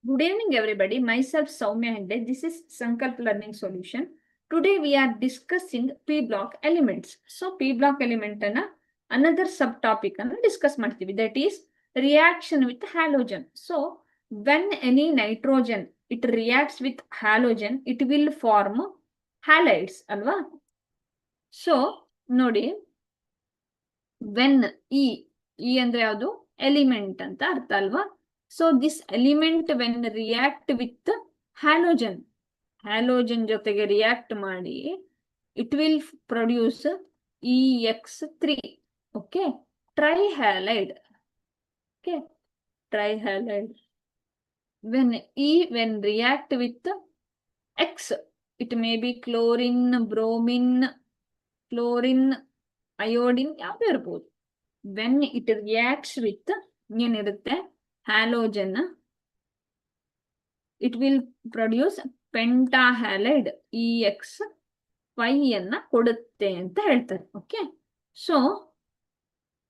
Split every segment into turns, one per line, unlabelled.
Good evening, everybody. Myself, Soumya Hegde. This is Sankalp Learning Solution. Today, we are discussing P block elements. So, P block element another subtopic discuss ಮಾಡ್ತೀವಿ. That is reaction with halogen. So, when any nitrogen it reacts with halogen, it will form halides, alva? So, ನೋಡಿ, when E ಅಂದ್ರೆ ಯಾವುದು element ಅಂತ ಅರ್ಥ ಅಲ್ವಾ? So this element when react with halogen ಜೊತೆಗೆ react ಮಾಡಿ it will produce EX3. Okay, trihalide. Okay, trihalide. When react with X, it may be chlorine, bromine, iodine, ಯಾವ್ದು ಇರ್ಬೋದು. When it reacts with ಏನಿರುತ್ತೆ halogen, it will produce pentahalide EX5 ಅನ್ನ ಕೊಡುತ್ತೆ ಅಂತ ಹೇಳ್ತಾರೆ. Okay, so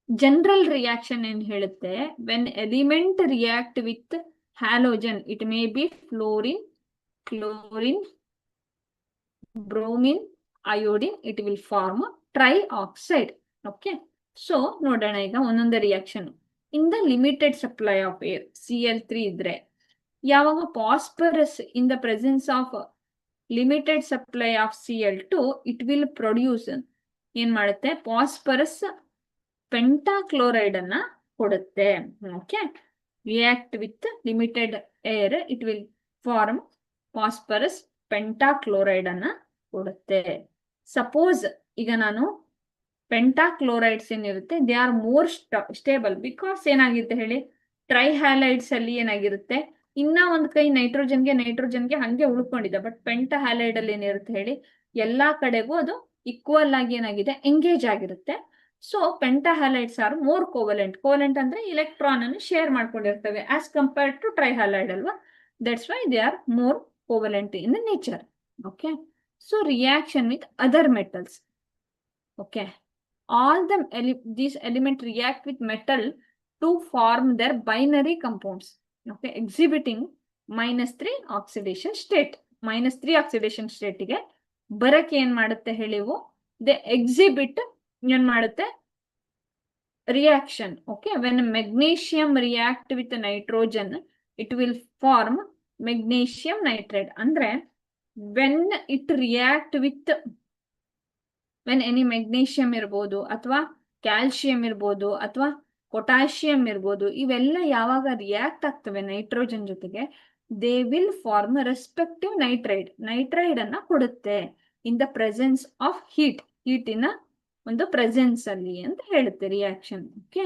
general reaction ಏನ್ ಹೇಳುತ್ತೆ, when element react with halogen, it may be fluorine, chlorine, bromine, iodine, it will form trioxide. Okay, so ನೋಡೋಣ ಈಗ ಒಂದೊಂದೇ reaction. In the limited supply of air Cl3 ಇದ್ರೆ, ಯಾವಾಗ phosphorus in the presence of limited supply of Cl2, it will produce ಏನ್ ಮಾಡುತ್ತೆ, phosphorus pentachloride ಅನ್ನ ಕೊಡುತ್ತೆ. Okay, react with limited air, it will form phosphorus pentachloride ಅನ್ನ ಕೊಡುತ್ತೆ. Suppose ಈಗ ನಾನು ಪೆಂಟಾಕ್ಲೋರೈಡ್ಸ್ ಏನಿರುತ್ತೆ, they are more stable because ಏನಾಗಿರುತ್ತೆ ಹೇಳಿ, ಟ್ರೈಹ್ಯಾಲೈಡ್ಸ್ ಅಲ್ಲಿ ಏನಾಗಿರುತ್ತೆ, ಇನ್ನ ಒಂದ್ ಕೈ ನೈಟ್ರೋಜನ್ಗೆ ಹಂಗೆ ಉಳ್ಕೊಂಡಿದೆ. ಬಟ್ ಪೆಂಟಾಹ್ಯಾಲೈಡ್ ಅಲ್ಲಿ ಏನಿರುತ್ತೆ ಹೇಳಿ, ಎಲ್ಲಾ ಕಡೆಗೂ ಅದು ಈಕ್ವಲ್ ಆಗಿ ಏನಾಗಿದೆ, ಎಂಗೇಜ್ ಆಗಿರುತ್ತೆ. ಸೊ ಪೆಂಟಾಹ್ಯಾಲೈಡ್ಸ್ ಆರ್ ಮೋರ್ ಕೋವಲೆಂಟ್ ಅಂದ್ರೆ ಇಲೆಕ್ಟ್ರಾನ್ ಅನ್ನು ಶೇರ್ ಮಾಡ್ಕೊಂಡಿರ್ತವೆ ಆಸ್ ಕಂಪೇರ್ಡ್ ಟು ಟ್ರೈಹ್ಯಾಲೈಡ್ ಅಲ್ವಾ. That's why they are more covalent in nature. Okay, so reaction with other metals. Okay, all these elements react with metal to form their binary compounds. Okay, exhibiting -3 oxidation state. -3 oxidation state ಗೆ ಬರಕ್ಕೆ ಏನ್ ಮಾಡುತ್ತೆ ಹೇಳಿವು, they exhibit ಏನ್ ಮಾಡುತ್ತೆ, reaction. Okay, when magnesium react with nitrogen, it will form magnesium nitride. ಅಂದ್ರೆ when it react with when any magnesium ಇರ್ಬೋದು, ಅಥವಾ calcium ಇರ್ಬೋದು, ಅಥವಾ ಪೊಟ್ಯಾಷಿಯಂ ಇರ್ಬೋದು, ಇವೆಲ್ಲ ಯಾವಾಗ ರಿಯಾಕ್ಟ್ ಆಗ್ತವೆ ನೈಟ್ರೋಜನ್ ಜೊತೆಗೆ, they will form respective nitride ಅನ್ನ ಕೊಡುತ್ತೆ ಇನ್ ದ ಪ್ರೆಸೆನ್ಸ್ ಆಫ್ ಹೀಟಿನ ಒಂದು ಪ್ರೆಸೆನ್ಸ್ ಅಲ್ಲಿ ಅಂತ ಹೇಳುತ್ತೆ ರಿಯಾಕ್ಷನ್. Okay,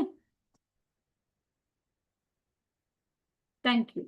thank you.